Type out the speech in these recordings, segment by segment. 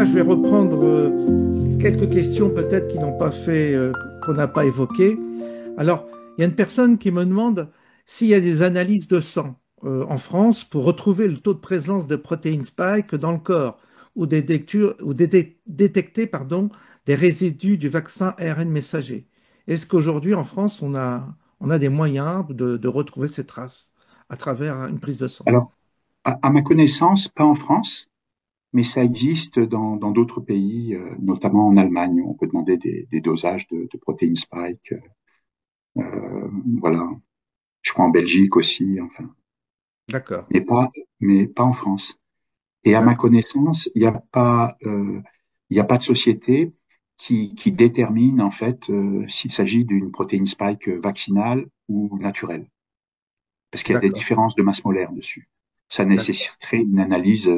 je vais reprendre quelques questions peut-être qui n'ont pas fait, qu'on n'a pas évoquées. Alors, il y a une personne qui me demande s'il y a des analyses de sang en France pour retrouver le taux de présence de protéines spike dans le corps ou détecter pardon, des résidus du vaccin ARN messager. Est-ce qu'aujourd'hui en France, on a des moyens de retrouver ces traces à travers une prise de sang? Alors, à ma connaissance, pas en France, mais ça existe dans d'autres pays, notamment en Allemagne, où on peut demander des dosages de protéines spike. Voilà, je crois en Belgique aussi, enfin, D'accord, mais pas, mais pas en France. Et à ma d'accord, connaissance, il y a pas de société qui détermine en fait s'il s'agit d'une protéine spike vaccinale ou naturelle, parce qu'il y a des d'accord, différences de masse molaire dessus. Ça d'accord. nécessiterait une analyse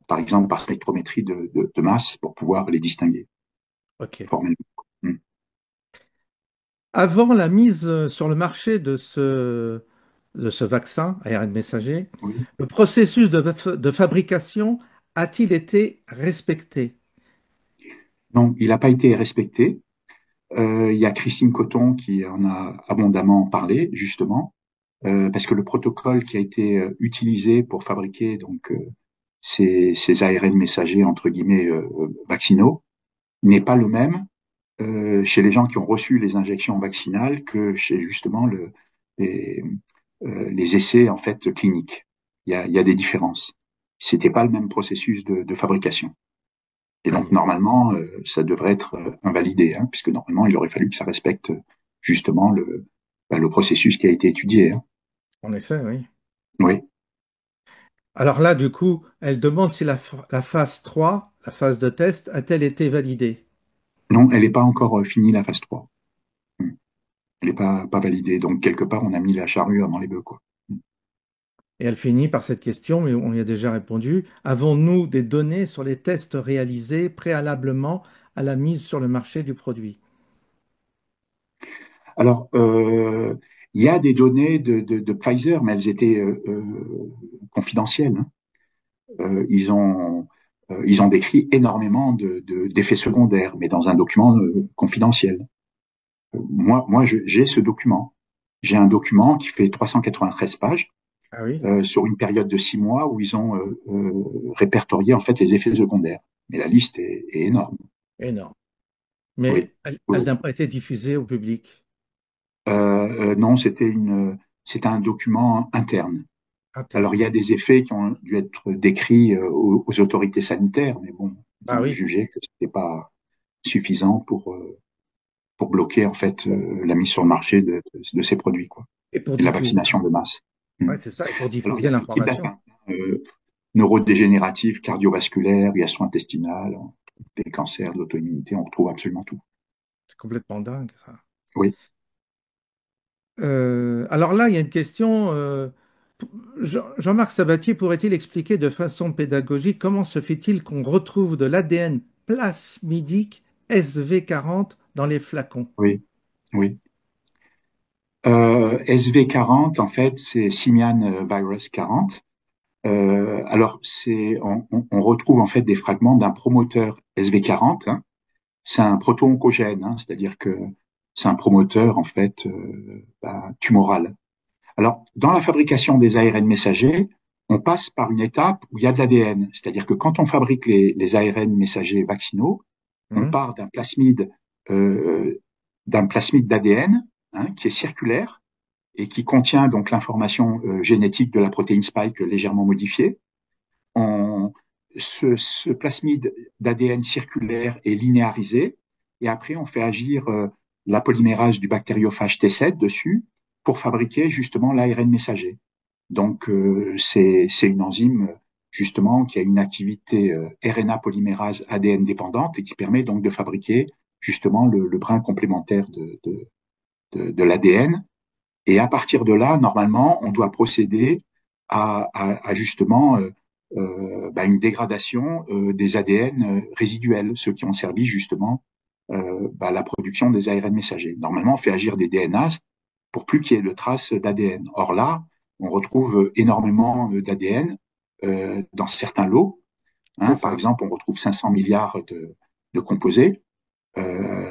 par exemple par spectrométrie de masse pour pouvoir les distinguer Ok. formellement. Hmm. Avant la mise sur le marché de ce vaccin ARN messager, Oui. le processus de fabrication a-t-il été respecté? Non, il n'a pas été respecté. Il y a Christine Coton qui en a abondamment parlé, justement, parce que le protocole qui a été utilisé pour fabriquer donc ces ARN messagers entre guillemets vaccinaux n'est pas le même chez les gens qui ont reçu les injections vaccinales que chez justement les, les essais en fait cliniques. Il y a des différences. C'était pas le même processus de fabrication. Et donc Aïe. normalement, ça devrait être invalidé, hein, puisque normalement, il aurait fallu que ça respecte justement le processus qui a été étudié. Hein. En effet, oui. Oui. Alors là, du coup, elle demande si la phase 3, la phase de test, a-t-elle été validée? Non, elle n'est pas encore finie la phase 3. Hmm. Elle n'est pas validée. Donc quelque part, on a mis la charrue avant les bœufs, quoi. Hmm. Et elle finit par cette question, mais on y a déjà répondu. Avons-nous des données sur les tests réalisés préalablement à la mise sur le marché du produit? Alors, il y a des données de Pfizer, mais elles étaient confidentielles. Hein. Ils ont décrit énormément d'effets secondaires, mais dans un document confidentiel. J'ai ce document. J'ai un document qui fait 393 pages Ah oui, sur une période de 6 mois où ils ont répertorié en fait les effets secondaires. Mais la liste est énorme. énorme. Oui. Mais Oui. elle n'a pas été diffusée au public. Non, c'était un document interne. Alors il Interne. y a des effets qui ont dû être décrits aux autorités sanitaires, mais bon, ils Ah ont oui. jugé que c'était pas suffisant pour bloquer en fait la mise sur le marché de ces produits quoi, Et pour et la diffuser. vaccination de masse. Hmm. Ouais, c'est ça. Et pour Alors il y diffuser a tout type l'information. d'atteintes. Neurodégénératives, cardiovasculaires, gastro-intestinales, les cancers, l'auto-immunité, on retrouve absolument tout. C'est complètement dingue, ça. Oui. Alors là, il y a une question. Jean-Marc Sabatier pourrait-il expliquer de façon pédagogique comment se fait-il qu'on retrouve de l'ADN plasmidique SV40 dans les flacons? Oui, oui. SV40, en fait, c'est Simian virus 40. On retrouve en fait des fragments d'un promoteur SV40. Hein. C'est un proto-oncogène, hein, c'est-à-dire que c'est un promoteur en fait tumoral. Alors, dans la fabrication des ARN messagers, on passe par une étape où il y a de l'ADN. C'est-à-dire que quand on fabrique les ARN messagers vaccinaux, on Hmm. part euh, d'un plasmide d'ADN hein, qui est circulaire et qui contient donc l'information génétique de la protéine spike légèrement modifiée. On, ce plasmide d'ADN circulaire est linéarisé et après on fait agir la polymérase du bactériophage T7 dessus pour fabriquer justement l'ARN messager. Donc c'est une enzyme justement qui a une activité RNA polymérase ADN dépendante et qui permet donc de fabriquer justement le brin complémentaire de l'ADN. Et à partir de là, normalement, on doit procéder à justement une dégradation des ADN résiduels, ceux qui ont servi justement à la production des ARN messagers. Normalement, on fait agir des DNA pour plus qu'il y ait de traces d'ADN. Or là, on retrouve énormément d'ADN dans certains lots c'est Par ça. exemple, on retrouve 500 milliards de composés.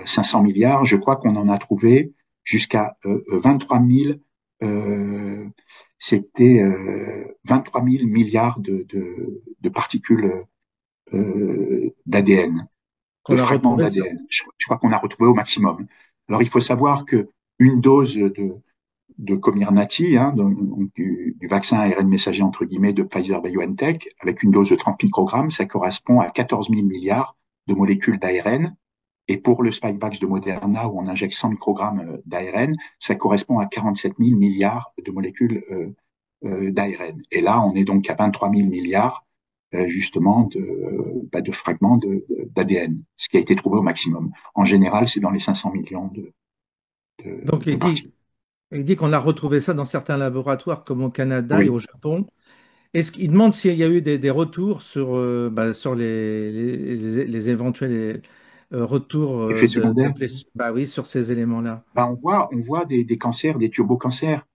500 milliards, je crois qu'on en a trouvé jusqu'à 23 000, euh, c'était 23 000 milliards de particules d'ADN, de Qu'on a fragments retrouvé sur. d'ADN. Je crois qu'on a retrouvé au maximum. Alors il faut savoir que une dose de Comirnaty, donc du vaccin ARN messager entre guillemets de Pfizer-BioNTech, avec une dose de 30 microgrammes, ça correspond à 14 000 milliards de molécules d'ARN. Et pour le Spikevax de Moderna, où on injecte 100 microgrammes d'ARN, ça correspond à 47 000 milliards de molécules d'ARN. Et là, on est donc à 23 000 milliards justement de fragments d'ADN, ce qui a été trouvé au maximum. En général, c'est dans les 500 millions Donc de particules. il dit qu'on a retrouvé ça dans certains laboratoires comme au Canada et Oui, au Japon. Est-ce qu'il demande s'il y a eu des retours sur, sur les éventuels retours effet secondaire. bah oui, sur ces éléments-là? Ben, on voit des cancers, des turbocancers.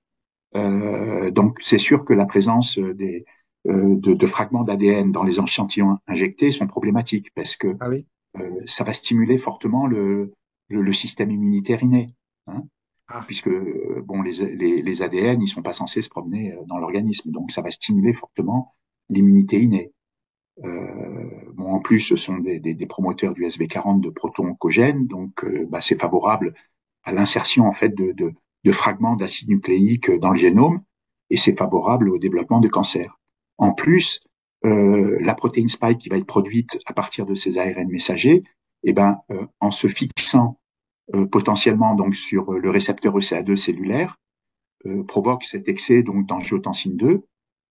Donc, c'est sûr que la présence de fragments d'ADN dans les échantillons injectés sont problématiques parce que Ah oui? ça va stimuler fortement le système immunitaire inné. Hein, Ah, puisque bon, les ADN, ils sont pas censés se promener dans l'organisme, donc ça va stimuler fortement l'immunité innée. Bon, en plus, ce sont des promoteurs du SV40 de proto-oncogènes, donc bah, c'est favorable à l'insertion en fait de fragments d'acide nucléique dans le génome, et c'est favorable au développement de cancer. En plus, la protéine spike qui va être produite à partir de ces ARN messagers, eh ben, en se fixant potentiellement donc sur le récepteur ECA2 cellulaire, provoque cet excès donc d'angiotensine 2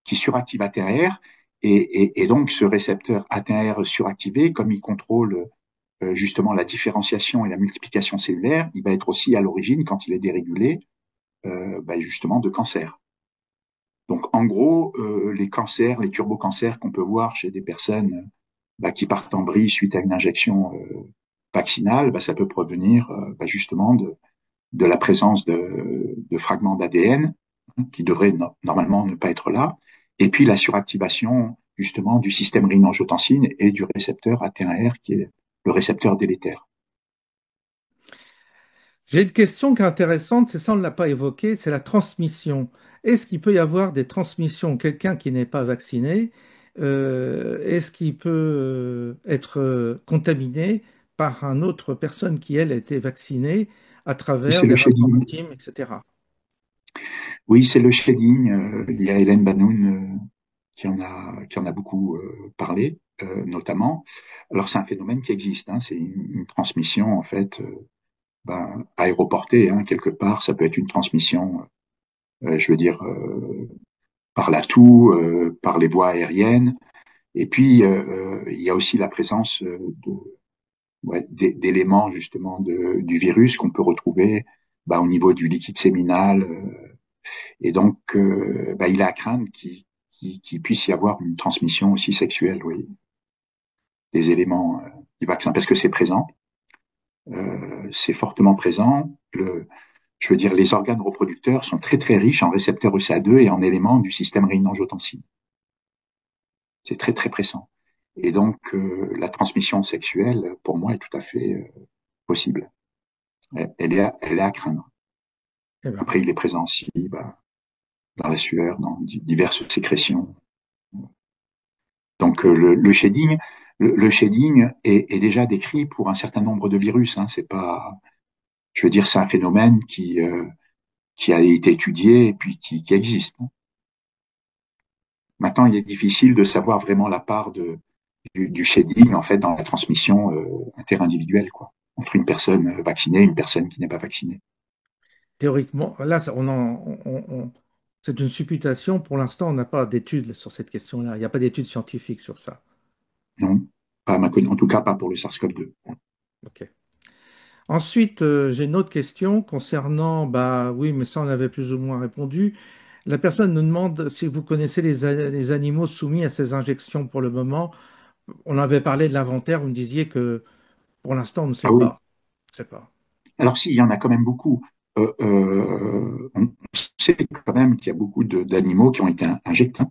qui suractive ATR et donc ce récepteur ATR suractivé, comme il contrôle justement la différenciation et la multiplication cellulaire, il va être aussi à l'origine, quand il est dérégulé, justement de cancer. Donc en gros, les cancers, les turbocancers qu'on peut voir chez des personnes qui partent en vrille suite à une injection vaccinale, ça peut provenir justement de la présence de fragments d'ADN qui devraient normalement ne pas être là, et puis la suractivation justement du système rénine-angiotensine et du récepteur AT1R qui est le récepteur délétère. j'ai une question qui est intéressante, c'est ça, on ne l'a pas évoqué, c'est la transmission. Est-ce qu'il peut y avoir des transmissions, quelqu'un qui n'est pas vacciné, est-ce qu'il peut être contaminé par une autre personne qui, elle, a été vaccinée à Oui, travers c'est le des rapports shedding. intimes, etc. Oui, c'est le shedding. Il y a Hélène Banoun qui en a beaucoup parlé, notamment. Alors c'est un phénomène qui existe. C'est une transmission en fait aéroportée, quelque part. Ça peut être une transmission, je veux dire, par la toux, par les voies aériennes. Et puis il y a aussi la présence d'éléments justement du virus qu'on peut retrouver au niveau du liquide séminal. Et donc, il est à craindre qu'il puisse y avoir une transmission aussi sexuelle, oui, des éléments du vaccin, parce que c'est présent, c'est fortement présent. Je veux dire, les organes reproducteurs sont très très riches en récepteurs ECA2 et en éléments du système rénine-angiotensine. C'est très très présent. Et donc, la transmission sexuelle, pour moi, est tout à fait possible. Elle est à craindre. Eh ben, Après, il est présent aussi dans la sueur, dans diverses sécrétions. Donc le shading, le shading est déjà décrit pour un certain nombre de virus. C'est pas, je veux dire, c'est un phénomène qui a été étudié et puis qui existe. Maintenant, il est difficile de savoir vraiment la part du shading en fait dans la transmission interindividuelle, quoi, entre une personne vaccinée et une personne qui n'est pas vaccinée. théoriquement, là, c'est une supputation. Pour l'instant, on n'a pas d'études sur cette question-là. Il n'y a pas d'études scientifiques sur ça. Non, pas à en tout cas pas pour le SARS-CoV-2. OK. Ensuite, j'ai une autre question concernant, bah oui, mais ça on avait plus ou moins répondu. La personne nous demande si vous connaissez les animaux soumis à ces injections pour le moment. On avait parlé de l'inventaire, vous me disiez que pour l'instant on ne sait Ah oui. pas. On ne sait pas. Alors si, il y en a quand même beaucoup. On sait quand même qu'il y a beaucoup d'animaux qui ont été injectés.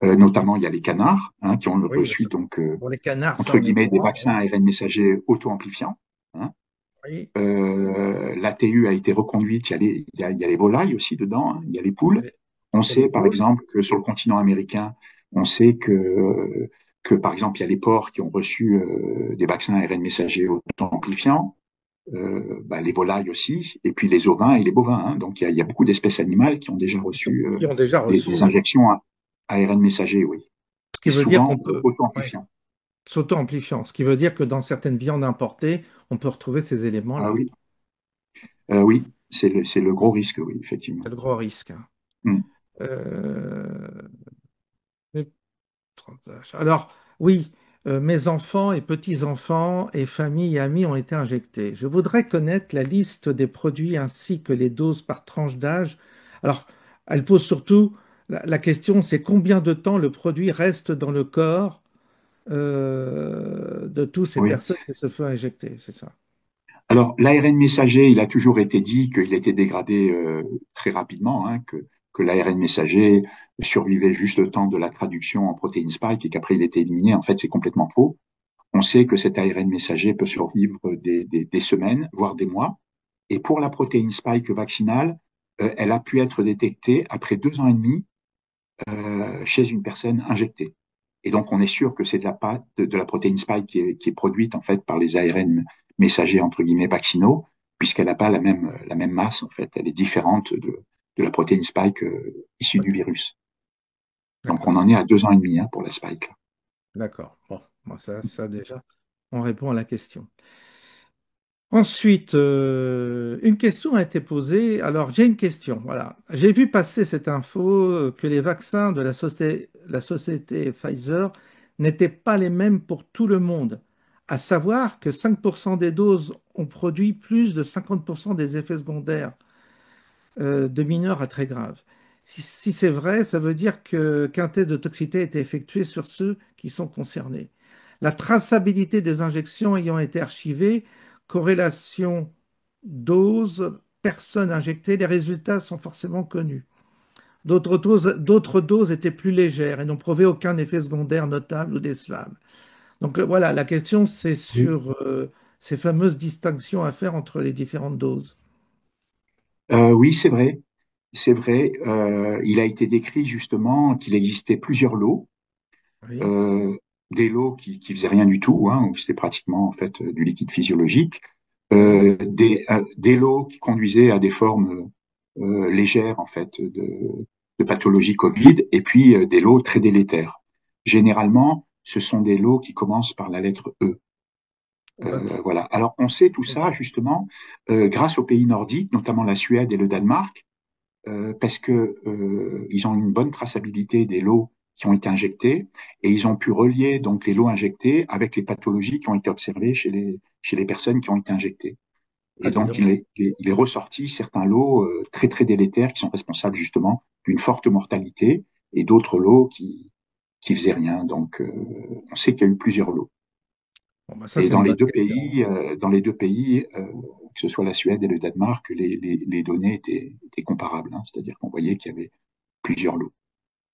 Notamment, il y a les canards qui ont Oui, reçu donc pour les canards, ça entre on est guillemets des courant. vaccins ARN messagers auto-amplifiants. Hein. Oui, L'ATU a été reconduite. Il y a les volailles aussi dedans. Hein. Il y a les poules. et On et les sait par poules. exemple que sur le continent américain, on sait que par exemple il y a les porcs qui ont reçu des vaccins ARN messagers auto-amplifiants. Les volailles aussi, et puis les ovins et les bovins. Hein. Donc il y a beaucoup d'espèces animales qui ont déjà reçu Qui ont déjà reçu, des injections à ARN messager, oui, ce qui et veut dire souvent qu'on peut, ouais, auto-amplifiants. s'auto-amplifiant, ce qui veut dire que dans certaines viandes importées, on peut retrouver ces Ah éléments-là. oui, oui, c'est le gros risque, oui, C'est effectivement. le gros risque, hein. Mm. Euh, mais- alors, oui, mes enfants et petits-enfants et familles et amis ont été injectés. Je voudrais connaître la liste des produits ainsi que les doses par tranche d'âge. Alors, elle pose surtout la question, c'est combien de temps le produit reste dans le corps de toutes ces Oui. personnes qui se font injecter, c'est ça. Alors, l'ARN messager, il a toujours été dit qu'il était dégradé très rapidement, hein, que l'ARN messager survivait juste le temps de la traduction en protéine spike et qu'après il était éliminé. En fait, c'est complètement faux. On sait que cet ARN messager peut survivre des semaines, voire des mois. Et pour la protéine spike vaccinale, elle a pu être détectée après 2 ans et demi chez une personne injectée. Et donc, on est sûr que c'est de la protéine spike qui est produite en fait par les ARN messagers entre guillemets vaccinaux, puisqu'elle n'a pas la même masse en fait. Elle est différente de la protéine spike issue du Ok, virus. Donc, on d'accord, en est à 2 ans et demi pour la spike. d'accord. Bon, ça déjà, on répond à la question. Ensuite, une question a été posée. Alors, j'ai une question. Voilà. J'ai vu passer cette info que les vaccins de la société Pfizer n'étaient pas les mêmes pour tout le monde. À savoir que 5% des doses ont produit plus de 50% des effets secondaires de mineurs à très graves. Si c'est vrai, ça veut dire qu'un test de toxicité a été effectué sur ceux qui sont concernés. La traçabilité des injections ayant été archivée, corrélation dose, personnes injectées, les résultats sont forcément connus. D'autres doses étaient plus légères et n'ont prouvé aucun effet secondaire notable ou décelable. Donc voilà, la question c'est Oui, sur ces fameuses distinctions à faire entre les différentes doses. oui, c'est vrai. C'est vrai. Il a été décrit justement qu'il existait plusieurs lots, Oui, euh, des lots qui faisaient rien du tout, hein, où c'était pratiquement en fait du liquide physiologique, oui, des lots qui conduisaient à des formes légères en fait de pathologie Covid, et puis des lots très délétères. Généralement, ce sont des lots qui commencent par la lettre E. d'accord. Voilà. Alors, on sait tout ça justement grâce aux pays nordiques, notamment la Suède et le Danemark, parce que ils ont une bonne traçabilité des lots qui ont été injectés et ils ont pu relier donc les lots injectés avec les pathologies qui ont été observées chez les personnes qui ont été injectées. Ah, Et dis donc, donc. il est ressorti certains lots très, très délétères qui sont responsables justement d'une forte mortalité et d'autres lots qui faisaient rien. Donc, on sait qu'il y a eu plusieurs lots. Bon, bah, ça, Et c'est une bonne question. dans les deux pays, que ce soit la Suède et le Danemark, les données étaient comparables. Hein. C'est-à-dire qu'on voyait qu'il y avait plusieurs lots.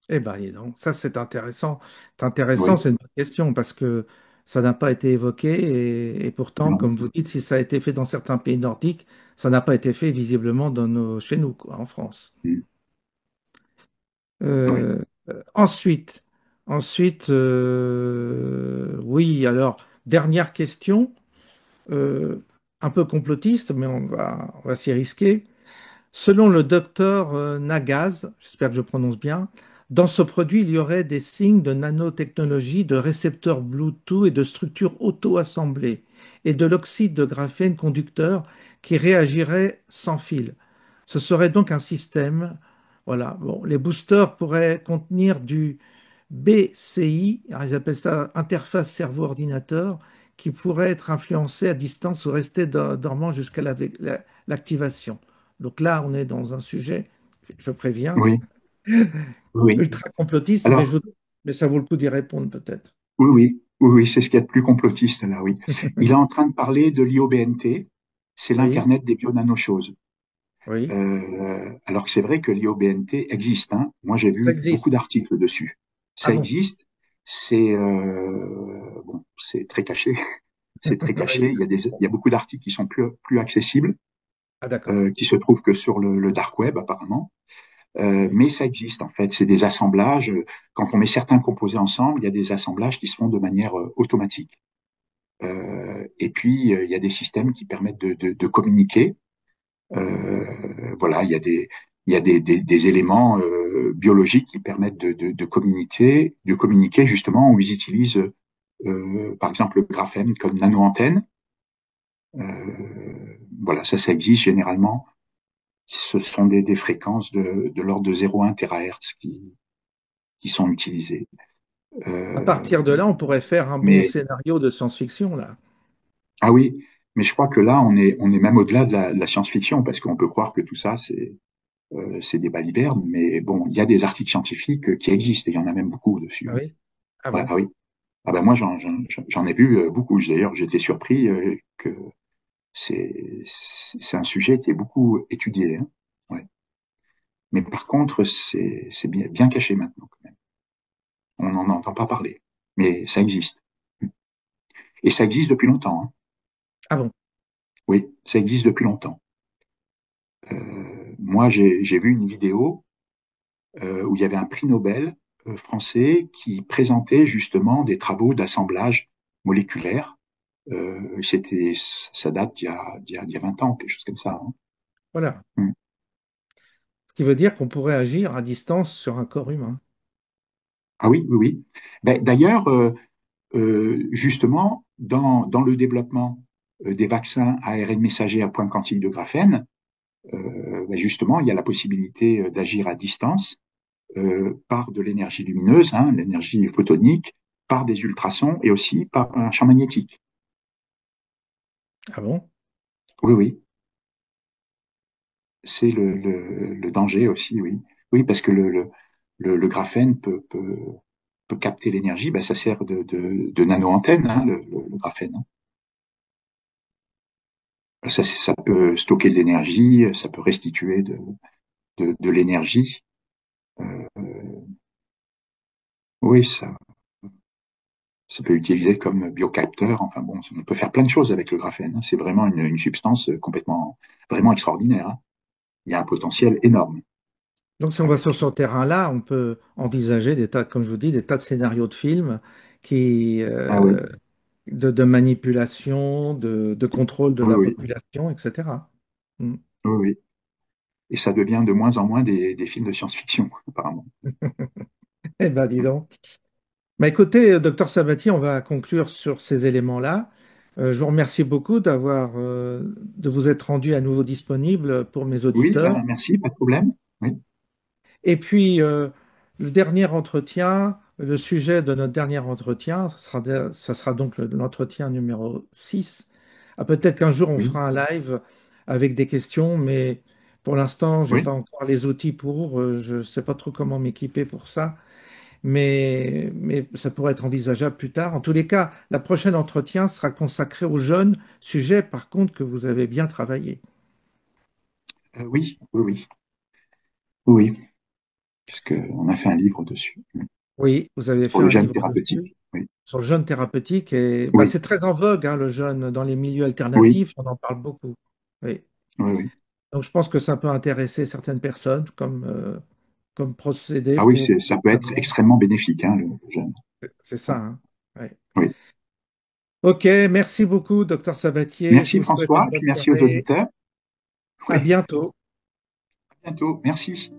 Eh bien, dis donc, ça, c'est intéressant. C'est intéressant, Oui, c'est une bonne question parce que ça n'a pas été évoqué et pourtant, non, comme vous dites, si ça a été fait dans certains pays nordiques, ça n'a pas été fait visiblement chez nous, quoi, en France. mm, oui, Euh, ensuite, oui, alors, dernière question, euh, un peu complotiste, mais on va s'y risquer. Selon le docteur Nagaz, j'espère que je prononce bien, dans ce produit, il y aurait des signes de nanotechnologie, de récepteurs Bluetooth et de structures auto-assemblées, et de l'oxyde de graphène conducteur qui réagirait sans fil. Ce serait donc un système. Voilà. Bon, les boosters pourraient contenir du BCI, alors ils appellent ça interface cerveau-ordinateur, qui pourrait être influencé à distance ou rester dormant jusqu'à l'activation. Donc là, on est dans un sujet, je préviens, oui, oui. ultra complotiste, Alors, mais ça vaut le coup d'y répondre peut-être. oui, c'est ce qu'il y a de plus complotiste là, oui. Il est en train de parler de l'IOBNT, c'est Oui, l'Internet des bio-nanochoses. oui, Alors que c'est vrai que l'IOBNT existe. Hein. Moi, j'ai ça vu beaucoup existe. d'articles dessus. Ah Ça bon? existe. C'est bon, c'est très caché. C'est très caché. Oui. Il y a beaucoup d'articles qui sont plus accessibles, Ah d'accord. qui se trouvent que sur le dark web apparemment. Oui. Mais ça existe en fait. C'est des assemblages. Quand on met certains composés ensemble, il y a des assemblages qui se font de manière automatique. Et puis il y a des systèmes qui permettent de communiquer. Voilà, il y a des éléments biologiques qui permettent de communiquer justement où ils utilisent par exemple le graphène comme nano-antenne. Voilà, ça existe généralement. Ce sont des fréquences de l'ordre de 0,1 THz qui sont utilisées. À Euh, partir de là, on pourrait faire un bon mais scénario de science-fiction, là. ah oui, mais je crois que là on est même au-delà de la science-fiction parce qu'on peut croire que tout ça c'est des balivernes, mais bon, il y a des articles scientifiques qui existent et il y en a même beaucoup dessus. Ah Hein. oui? Ah Ouais, bon? ah oui. Ah ben moi j'en ai vu beaucoup. D'ailleurs, j'étais surpris que c'est un sujet qui est beaucoup étudié. Hein. Ouais. Mais par contre, c'est bien caché maintenant quand même. On n'en entend pas parler, mais ça existe. Et ça existe depuis longtemps. Hein. Ah bon? Oui, ça existe depuis longtemps. Moi, j'ai vu une vidéo où il y avait un prix Nobel français qui présentait justement des travaux d'assemblage moléculaire. Ça date d'il y a 20 ans, quelque chose comme ça. Hein. Voilà. Mm. Ce qui veut dire qu'on pourrait agir à distance sur un corps humain. Ah oui, oui, oui. Ben, d'ailleurs, justement, dans le développement des vaccins ARN messager à point quantique de graphène, ben justement, il y a la possibilité d'agir à distance par de l'énergie lumineuse, hein, l'énergie photonique, par des ultrasons et aussi par un champ magnétique. Ah bon? Oui, oui, c'est le danger aussi, oui. Oui, parce que le graphène peut capter l'énergie, ben ça sert de nano-antenne, hein, le graphène. Hein. Ça peut stocker de l'énergie, ça peut restituer de l'énergie. Euh, oui, ça peut être utilisé comme biocapteur. Enfin bon, on peut faire plein de choses avec le graphène. Hein. C'est vraiment une substance complètement, vraiment extraordinaire. Hein. Il y a un potentiel énorme. Donc, si on Ouais. va sur ce terrain-là, on peut envisager des tas, comme je vous dis, des tas de scénarios de films qui, Ah oui, de manipulation, de contrôle de oui, la oui, population, etc. Mm. oui, oui. Et ça devient de moins en moins des films de science-fiction, apparemment. Eh ben, dis donc. Bah, écoutez, docteur Sabatier, on va conclure sur ces éléments-là. Je vous remercie beaucoup de vous être rendu à nouveau disponible pour mes Oui, auditeurs. ben merci, pas de problème. Oui, Et puis, le dernier entretien, le sujet de notre dernier entretien, ça sera donc l'entretien numéro 6. Ah, peut-être qu'un jour, on oui, fera un live avec des questions, mais pour l'instant, je n'ai pas oui. encore les outils pour. Je ne sais pas trop comment m'équiper pour ça. Mais ça pourrait être envisageable plus tard. En tous les cas, la prochaine entretien sera consacrée aux jeunes, sujet par contre que vous avez bien travaillé. Oui, oui, oui, oui, puisque on a fait un livre dessus. Oui, vous avez fait Pour le un jeune livre dessus thérapeutique. Oui, sur le jeûne thérapeutique et bah, oui, c'est très en vogue, hein, le jeûne dans les milieux oui, alternatifs, on en parle beaucoup. Oui. oui, oui. Donc je pense que ça peut intéresser certaines personnes comme procédé Ah oui, pour ça peut être vraiment. extrêmement bénéfique, hein, le jeune. C'est ça, hein. Ouais. Oui. Ok, merci beaucoup, docteur Sabatier. Je Merci vous souhaite François, une et bonne puis merci aux soirée. auditeurs. À Oui, bientôt. à bientôt. Merci.